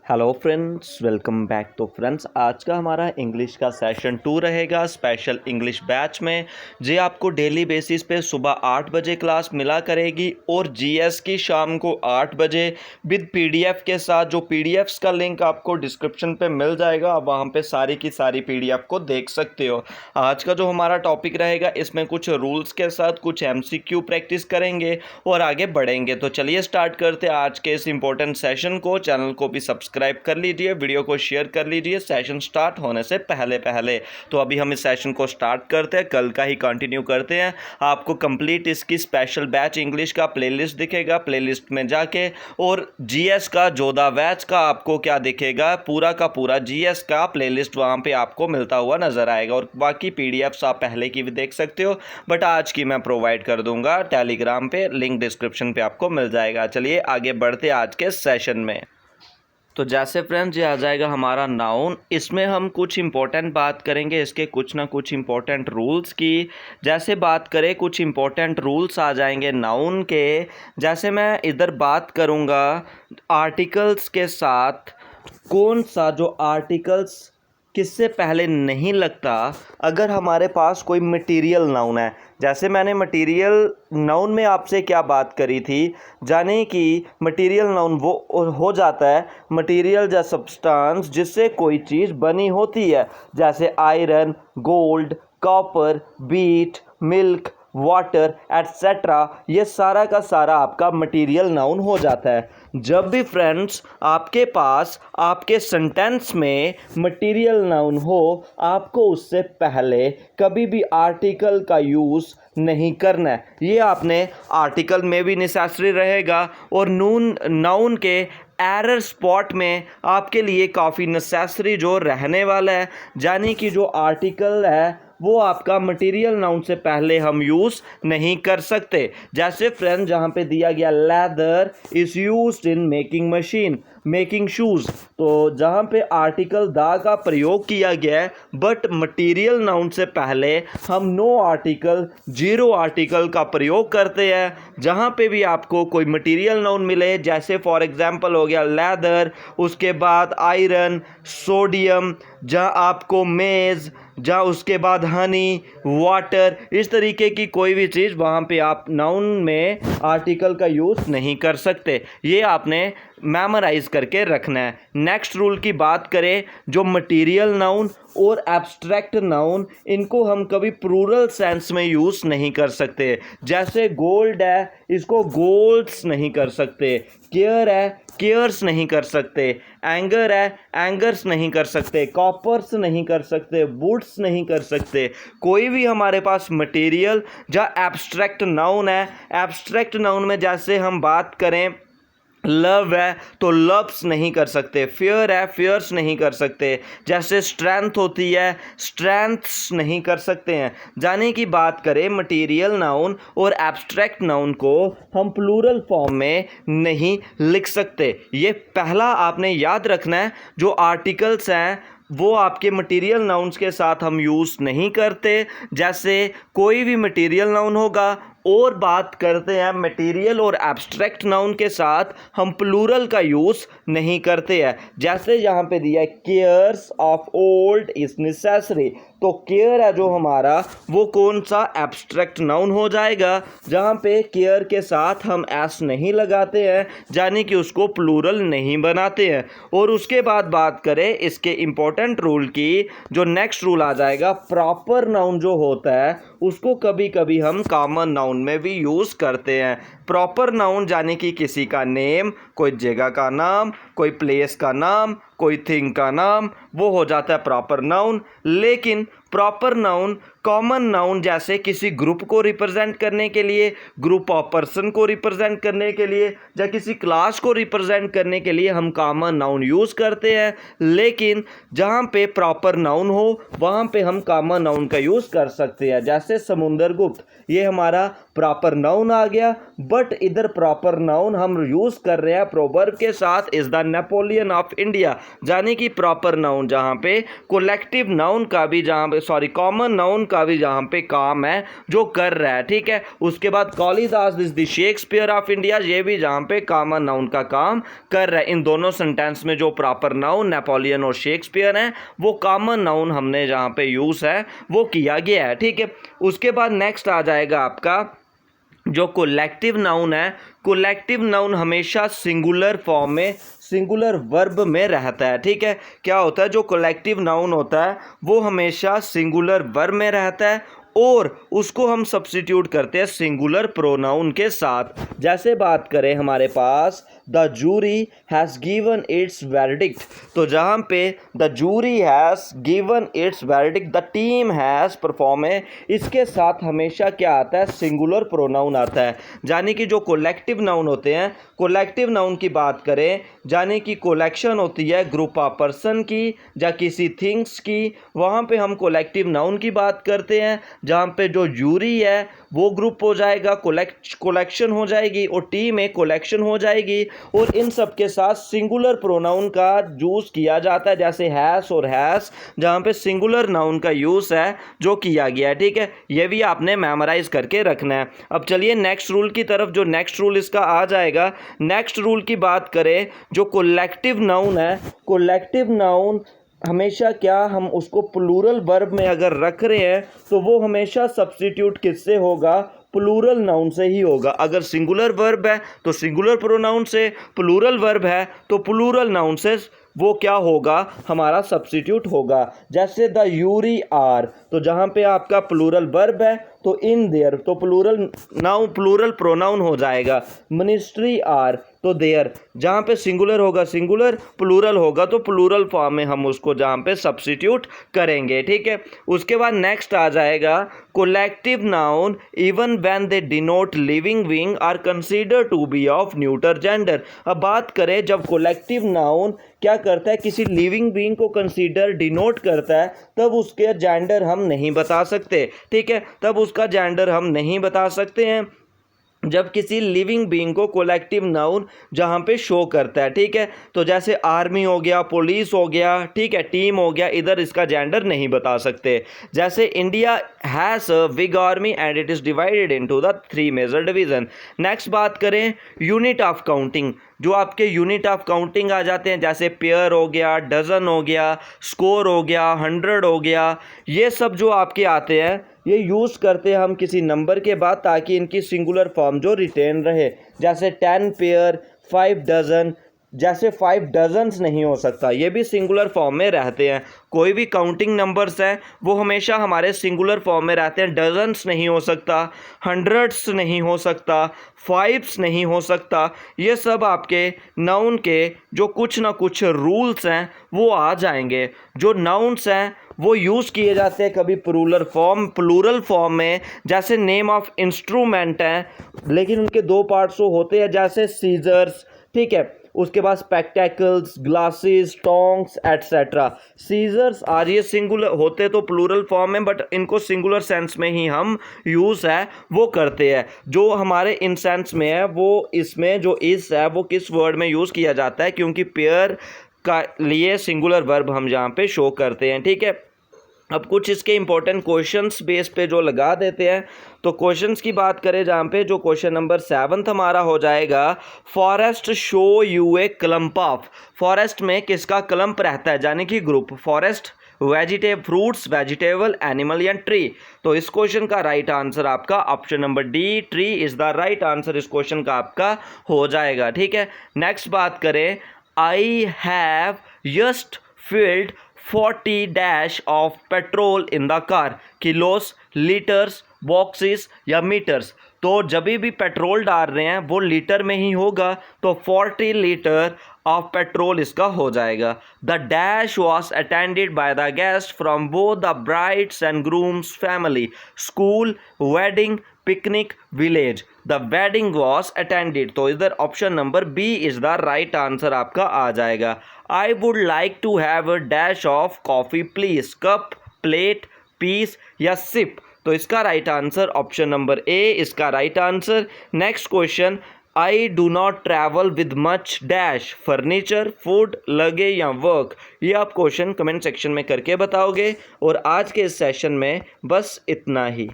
Hello friends, welcome back. तो friends, आज का हमारा इंग्लिश का सेशन 2 रहेगा स्पेशल इंग्लिश बैच में। जी आपको डेली बेसिस पे सुबह 8 बजे क्लास मिला करेगी और जीएस की शाम को 8 बजे विद पीडीएफ के साथ। जो पीडीएफ्स का लिंक आपको डिस्क्रिप्शन पे मिल जाएगा, आप वहाँ पे सारी की सारी पीडीएफ को देख सकते हो। आज का जो हमारा टॉपिक रहेगा, इसमें कुछ रूल्स के साथ कुछ एमसीक्यू प्रैक्टिस करेंगे और आगे बढ़ेंगे। तो चलिए स्टार्ट करते हैं आज के इस इंपॉर्टेंट सेशन को। चैनल को भी सब्सक्राइब कर लीजिए, वीडियो को शेयर कर लीजिए सेशन स्टार्ट होने से पहले। तो अभी हम इस सेशन को स्टार्ट करते हैं, कल का ही कंटिन्यू करते हैं। आपको कंप्लीट इसकी स्पेशल बैच इंग्लिश का प्लेलिस्ट दिखेगा, प्लेलिस्ट में जाके और जीएस का जोधा बैच का आपको क्या दिखेगा, पूरा का पूरा जीएस का प्लेलिस्ट वहाँ पे आपको मिलता हुआ नजर आएगा। और बाकी पीडीएफ्स आप पहले की भी देख सकते हो, बट आज की मैं प्रोवाइड कर दूंगा टेलीग्राम पे, लिंक डिस्क्रिप्शन पे आपको मिल जाएगा। चलिए आगे बढ़ते आज के सेशन में। तो जैसे फ्रेंड्स, ये आ जाएगा हमारा नाउन। इसमें हम कुछ इंपॉर्टेंट बात करेंगे, इसके कुछ ना कुछ इंपॉर्टेंट रूल्स की। जैसे बात करें, कुछ इंपॉर्टेंट रूल्स आ जाएंगे नाउन के। जैसे मैं इधर बात करूँगा आर्टिकल्स के साथ, कौन सा जो आर्टिकल्स किससे पहले नहीं लगता अगर हमारे पास कोई मटेरियल नाउन है। जैसे मैंने मटेरियल नाउन में आपसे क्या बात करी थी, जाने कि मटेरियल नाउन वो हो जाता है मटेरियल या सब्सटेंस जिससे कोई चीज़ बनी होती है। जैसे iron, gold, copper, beet, milk, water etcetera, ये सारा का सारा आपका मटेरियल नाउन हो जाता है। जब भी फ्रेंड्स आपके पास आपके सेंटेंस में मटेरियल नाउन हो, आपको उससे पहले कभी भी आर्टिकल का यूज़ नहीं करना है। ये आपने आर्टिकल में भी नेसेसरी रहेगा और नाउन के एरर स्पॉट में आपके लिए काफ़ी नेसेसरी जो रहने वाला है, यानी कि जो आर्टिकल है वो आपका मटेरियल नाउन से पहले हम यूज़ नहीं कर सकते। जैसे फ्रेंड जहाँ पे दिया गया leather is used in making machine, making shoes, तो जहाँ पे आर्टिकल दा का प्रयोग किया गया है, बट मटेरियल नाउन से पहले हम नो आर्टिकल, जीरो आर्टिकल का प्रयोग करते हैं। जहाँ पे भी आपको कोई मटेरियल नाउन मिले, जैसे फॉर एग्जांपल हो गया लेदर, उसके बाद आयरन, सोडियम, जहाँ आपको मेज़, जहाँ उसके बाद हनी, वाटर, इस तरीके की कोई भी चीज़ वहाँ पे आप नाउन में आर्टिकल का यूज़ नहीं कर सकते। ये आपने मेमोराइज करके रखना है। नेक्स्ट रूल की बात करें, जो मटेरियल नाउन और एब्स्ट्रैक्ट नाउन, इनको हम कभी प्लूरल सेंस में यूज़ नहीं कर सकते। जैसे गोल्ड है, इसको गोल्ड्स नहीं कर सकते। केयर है, केयर्स नहीं कर सकते। एंगर है, एंगर्स नहीं कर सकते। कॉपर्स नहीं कर सकते। वुड्स नहीं कर सकते। कोई भी हमारे पास मटेरियल जहाँ एब्स्ट्रैक्ट नाउन है, एब्स्ट्रैक्ट नाउन में जैसे हम बात करें लव है तो लव्स नहीं कर सकते। फियर है, फियर्स नहीं कर सकते। जैसे स्ट्रेंथ होती है, स्ट्रेंथ्स नहीं कर सकते हैं। जाने की बात करें मटेरियल नाउन और एब्स्ट्रैक्ट नाउन को हम प्लूरल फॉर्म में नहीं लिख सकते। ये पहला आपने याद रखना है। जो आर्टिकल्स हैं वो आपके मटेरियल नाउन्स के साथ हम यूज़ नहीं करते। जैसे कोई भी मटेरियल नाउन होगा और बात करते हैं मटेरियल और एब्स्ट्रैक्ट नाउन के साथ हम प्लूरल का यूज़ नहीं करते हैं। जैसे यहाँ पे दिया है cares of old is necessary, तो केयर है जो हमारा, वो कौन सा एब्स्ट्रैक्ट नाउन हो जाएगा, जहाँ पे केयर के साथ हम एस नहीं लगाते हैं, यानी कि उसको प्लूरल नहीं बनाते हैं। और उसके बाद बात करें इसके इम्पोर्टेंट रूल की, जो नेक्स्ट रूल आ जाएगा, प्रॉपर नाउन जो होता है उसको कभी कभी हम कॉमन नाउन में भी यूज़ करते हैं। प्रॉपर नाउन यानी कि किसी का नेम, कोई जगह का नाम, कोई प्लेस का नाम, कोई थिंग का नाम, वो हो जाता है प्रॉपर नाउन। लेकिन प्रॉपर नाउन कॉमन नाउन, जैसे किसी ग्रुप को रिप्रेजेंट करने के लिए, ग्रुप ऑफ पर्सन को रिप्रेजेंट करने के लिए, या किसी क्लास को रिप्रेजेंट करने के लिए हम कॉमन नाउन यूज़ करते हैं। लेकिन जहाँ पे प्रॉपर नाउन हो वहाँ पे हम कॉमन नाउन का यूज़ कर सकते हैं। जैसे समुंदरगुप्त, ये हमारा प्रॉपर नाउन आ गया, बट इधर प्रॉपर नाउन हम यूज़ कर रहे हैं प्रोवर्ब के साथ is the Napoleon of India, यानी कि प्रॉपर नाउन जहाँ पे कोलेक्टिव नाउन का भी कॉमन नाउन का भी जहाँ पे काम है जो कर रहा है, ठीक है। उसके बाद Kalidas is the Shakespeare of India, ये भी जहाँ पे कॉमन नाउन का काम कर रहा है। इन दोनों सेंटेंस में जो प्रॉपर नाउन नेपोलियन और शेक्सपियर हैं वो कॉमन नाउन हमने जहाँ पे यूज़ है वो किया गया है, ठीक है। उसके बाद नेक्स्ट आ जाएगा आपका जो कोलेक्टिव नाउन है। कोलेक्टिव नाउन हमेशा सिंगुलर फॉर्म में सिंगुलर वर्ब में रहता है, ठीक है। क्या होता है, जो कोलेक्टिव नाउन होता है वो हमेशा सिंगुलर वर्ब में रहता है और उसको हम सब्स्टिट्यूट करते हैं सिंगुलर प्रोनाउन के साथ। जैसे बात करें हमारे पास the jury has given its verdict, तो जहाँ पे the jury has given its verdict, the team has perform, इसके साथ हमेशा क्या आता है, सिंगुलर प्रोनाउन आता है। यानी कि जो कोलेक्टिव नाउन होते हैं, कोलेक्टिव नाउन की बात करें यानी कि कोलेक्शन होती है ग्रुप ऑफ पर्सन की या किसी थिंग्स की, वहाँ पे हम कोलेक्टिव नाउन की बात करते हैं। जहाँ पे जो जूरी है वो ग्रुप हो जाएगा, कोलेक्शन हो जाएगी, और टीम में कोलेक्शन हो जाएगी, और इन सब के साथ सिंगुलर प्रोनाउन का यूज़ किया जाता है, जैसे हैस और हैस, जहाँ पे सिंगुलर नाउन का यूज़ है जो किया गया है, ठीक है। ये भी आपने मेमोराइज करके रखना है। अब चलिए नेक्स्ट रूल की तरफ, जो नेक्स्ट रूल इसका आ जाएगा। नेक्स्ट रूल की बात करें, जो कोलेक्टिव नाउन है, कोलेक्टिव नाउन हमेशा क्या, हम उसको प्लूरल वर्ब में अगर रख रहे हैं तो वो हमेशा सब्स्टिट्यूट किससे होगा, प्लूरल नाउन से ही होगा। अगर सिंगुलर वर्ब है तो सिंगुलर प्रोनाउन से, प्लूरल वर्ब है तो प्लूरल नाउन से वो क्या होगा, हमारा सब्स्टिट्यूट होगा। जैसे द यूरी आर, तो जहाँ पे आपका प्लूरल वर्ब है तो इन देयर, तो प्लूरल प्रोनाउन हो जाएगा। मिनिस्ट्री आर, तो देयर, जहाँ पे सिंगुलर होगा सिंगुलर, प्लूरल होगा तो प्लूरल फॉर्म में हम उसको जहाँ पे सब्स्टिट्यूट करेंगे, ठीक है। उसके बाद नेक्स्ट आ जाएगा collective noun even when they denote living being are consider to be of neuter gender. अब बात करें जब कोलेक्टिव नाउन क्या करता है, किसी लिविंग बीइंग को कंसीडर डिनोट करता है, तब उसके जेंडर हम नहीं बता सकते, ठीक है। तब उसका जेंडर हम नहीं बता सकते हैं जब किसी लिविंग बीइंग को कोलेक्टिव नाउन जहाँ पे शो करता है, ठीक है। तो जैसे आर्मी हो गया, पुलिस हो गया, ठीक है, टीम हो गया, इधर इसका जेंडर नहीं बता सकते। जैसे India has a big army and it is divided into the 3 major division. Next बात करें यूनिट ऑफ काउंटिंग, जो आपके यूनिट ऑफ काउंटिंग आ जाते हैं, जैसे पेयर हो गया, डजन हो गया, स्कोर हो गया, 100 हो गया, ये सब जो आपके आते हैं ये यूज़ करते हैं हम किसी नंबर के बाद ताकि इनकी सिंगुलर फॉर्म जो रिटेन रहे। जैसे 10 पेयर, 5 डजन, जैसे 5 डजन्स नहीं हो सकता, ये भी सिंगुलर फॉर्म में रहते हैं। कोई भी काउंटिंग नंबर्स हैं वो हमेशा हमारे सिंगुलर फॉर्म में रहते हैं। डजन्स नहीं हो सकता, हंड्रेड्स नहीं हो सकता, फाइव्स नहीं हो सकता। ये सब आपके नाउन के जो कुछ ना कुछ रूल्स हैं वो आ जाएंगे। जो नाउन्स हैं वो यूज़ किए जाते हैं कभी प्लूरल फॉर्म में, जैसे नेम ऑफ इंस्ट्रूमेंट हैं, लेकिन उनके 2 पार्ट्स होते हैं, जैसे सीजर्स, ठीक है। उसके बाद spectacles, glasses, tongs etcetera. Scissors आज ये सिंगुलर होते तो प्लूरल फॉर्म में, बट इनको सिंगुलर सेंस में ही हम यूज़ है वो करते हैं। जो हमारे इन सेंस में है वो इसमें जो इस है वो किस वर्ड में यूज़ किया जाता है, क्योंकि पेयर का लिए सिंगुलर वर्ब हम यहाँ पे शो करते हैं, ठीक है। अब कुछ इसके इंपॉर्टेंट क्वेश्चंस बेस पे जो लगा देते हैं, तो क्वेश्चंस की बात करें जहाँ पे जो क्वेश्चन नंबर 7 हमारा हो जाएगा, forest show U A clump of. Forest में किसका क्लम्प रहता है, यानी कि group. Forest fruits, vegetable, animal या ट्री। तो इस क्वेश्चन का राइट आंसर आपका option number D, tree is the right answer इस क्वेश्चन का आपका हो जाएगा, ठीक है। नेक्स्ट बात करें, I have just field 40 dash of petrol in the car. किलोस, litres, boxes या मीटर्स। तो जब भी पेट्रोल डाल रहे हैं वो लीटर में ही होगा, तो 40 लीटर ऑफ पेट्रोल इसका हो जाएगा। The dash was attended by the guest from both the bride's and groom's family, school, wedding, picnic, village. The wedding was attended, तो इधर option number B is the right answer आपका आ जाएगा। I would like to have a dash of coffee please. Cup, plate, piece या sip. तो इसका right answer option number A इसका right answer. Next question, I do not travel with much dash furniture, food, लगे या work. ये आप question comment section में करके बताओगे। और आज के इस सेशन में बस इतना ही।